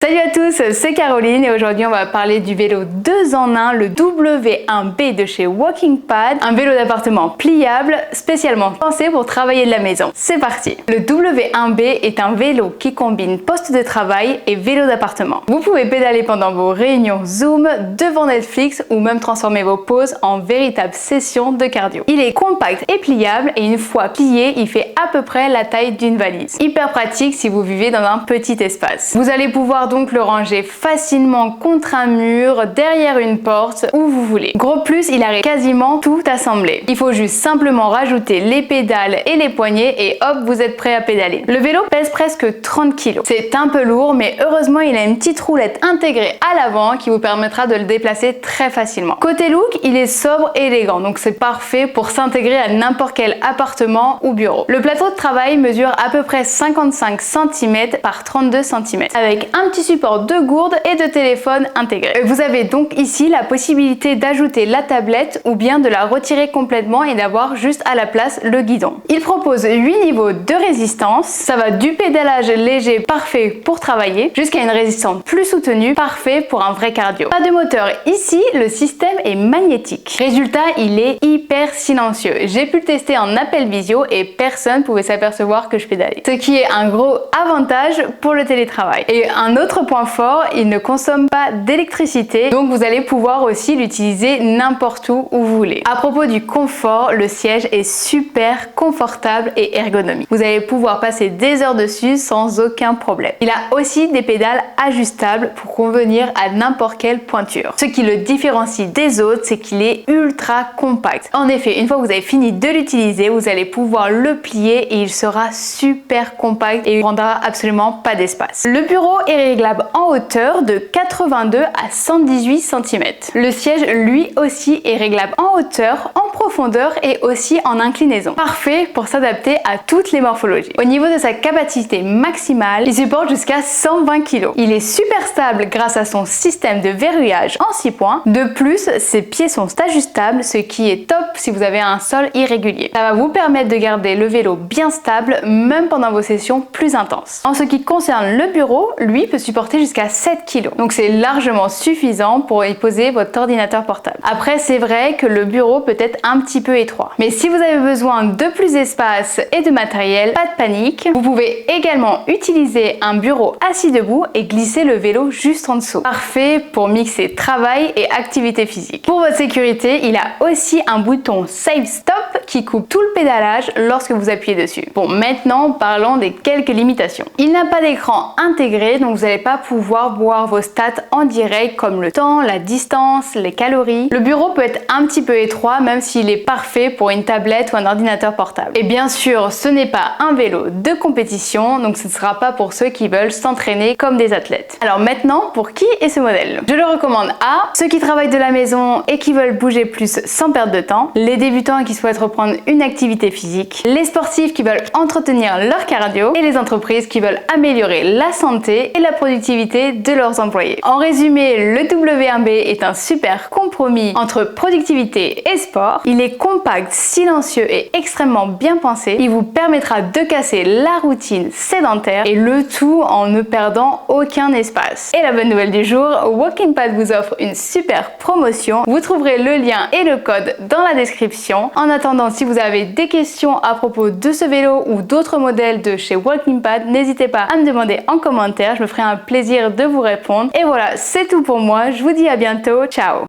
Salut à tous, c'est Caroline et aujourd'hui on va parler du vélo 2 en 1, le W1B de chez WalkingPad, un vélo d'appartement pliable spécialement pensé pour travailler de la maison. C'est parti! Le W1B est un vélo qui combine poste de travail et vélo d'appartement. Vous pouvez pédaler pendant vos réunions Zoom, devant Netflix ou même transformer vos pauses en véritable session de cardio. Il est compact et pliable et une fois plié, il fait à peu près la taille d'une valise. Hyper pratique si vous vivez dans un petit espace. Vous allez pouvoir donc le ranger facilement contre un mur, derrière une porte, où vous voulez. Gros plus, il a quasiment tout assemblé. Il faut juste simplement rajouter les pédales et les poignées et hop, vous êtes prêt à pédaler. Le vélo pèse presque 30 kg. C'est un peu lourd, mais heureusement, il a une petite roulette intégrée à l'avant qui vous permettra de le déplacer très facilement. Côté look, il est sobre et élégant, donc c'est parfait pour s'intégrer à n'importe quel appartement ou bureau. Le plateau de travail mesure à peu près 55 cm par 32 cm, avec un petit support de gourde et de téléphone intégré. Vous avez donc ici la possibilité d'ajouter la tablette ou bien de la retirer complètement et d'avoir juste à la place le guidon. Il propose 8 niveaux de résistance. Ça va du pédalage léger parfait pour travailler jusqu'à une résistance plus soutenue parfait pour un vrai cardio. Pas de moteur ici, le système est magnétique. Résultat, il est hyper silencieux. J'ai pu le tester en appel visio et personne pouvait s'apercevoir que je pédalais. Ce qui est un gros avantage pour le télétravail. Et un autre point fort, il ne consomme pas d'électricité, donc vous allez pouvoir aussi l'utiliser n'importe où vous voulez. À propos du confort, le siège est super confortable et ergonomique. Vous allez pouvoir passer des heures dessus sans aucun problème. Il a aussi des pédales ajustables pour convenir à n'importe quelle pointure. Ce qui le différencie des autres, c'est qu'il est ultra compact. En effet, une fois que vous avez fini de l'utiliser, vous allez pouvoir le plier et il sera super compact et il prendra absolument pas d'espace. Le bureau est réglable en hauteur de 82 à 118 cm. Le siège, lui aussi, est réglable en hauteur, en profondeur et aussi en inclinaison. Parfait pour s'adapter à toutes les morphologies. Au niveau de sa capacité maximale, il supporte jusqu'à 120 kg. Il est super stable grâce à son système de verrouillage en 6 points. De plus, ses pieds sont ajustables, ce qui est top si vous avez un sol irrégulier. Ça va vous permettre de garder le vélo bien stable, même pendant vos sessions plus intenses. En ce qui concerne le bureau, lui peut supporter jusqu'à 7 kg. Donc c'est largement suffisant pour y poser votre ordinateur portable. Après, c'est vrai que le bureau peut être un petit peu étroit. Mais si vous avez besoin de plus d'espace et de matériel, pas de panique. Vous pouvez également utiliser un bureau assis debout et glisser le vélo juste en dessous. Parfait pour mixer travail et activité physique. Pour votre sécurité, il a aussi un bouton Save Stop qui coupe tout le pédalage lorsque vous appuyez dessus. Bon, maintenant parlons des quelques limitations. Il n'a pas d'écran intégré, donc vous n'allez pas pouvoir voir vos stats en direct comme le temps, la distance, les calories. Le bureau peut être un petit peu étroit même s'il est parfait pour une tablette ou un ordinateur portable. Et bien sûr, ce n'est pas un vélo de compétition, donc ce ne sera pas pour ceux qui veulent s'entraîner comme des athlètes. Alors maintenant, pour qui est ce modèle? Je le recommande à ceux qui travaillent de la maison et qui veulent bouger plus sans perdre de temps, les débutants qui souhaitent reprendre une activité physique, les sportifs qui veulent entretenir leur cardio et les entreprises qui veulent améliorer la santé et la productivité de leurs employés. En résumé, le W1B est un super compromis entre productivité et sport. Il est compact, silencieux et extrêmement bien pensé. Il vous permettra de casser la routine sédentaire et le tout en ne perdant aucun espace. Et la bonne nouvelle du jour, WalkingPad vous offre une super promotion. Vous trouverez le lien et le code dans la description. En attendant, si vous avez des questions à propos de ce vélo ou d'autres modèles de chez WalkingPad, n'hésitez pas à me demander en commentaire. Je me ferai un plaisir de vous répondre. Et voilà, c'est tout pour moi. Je vous dis à bientôt. Ciao!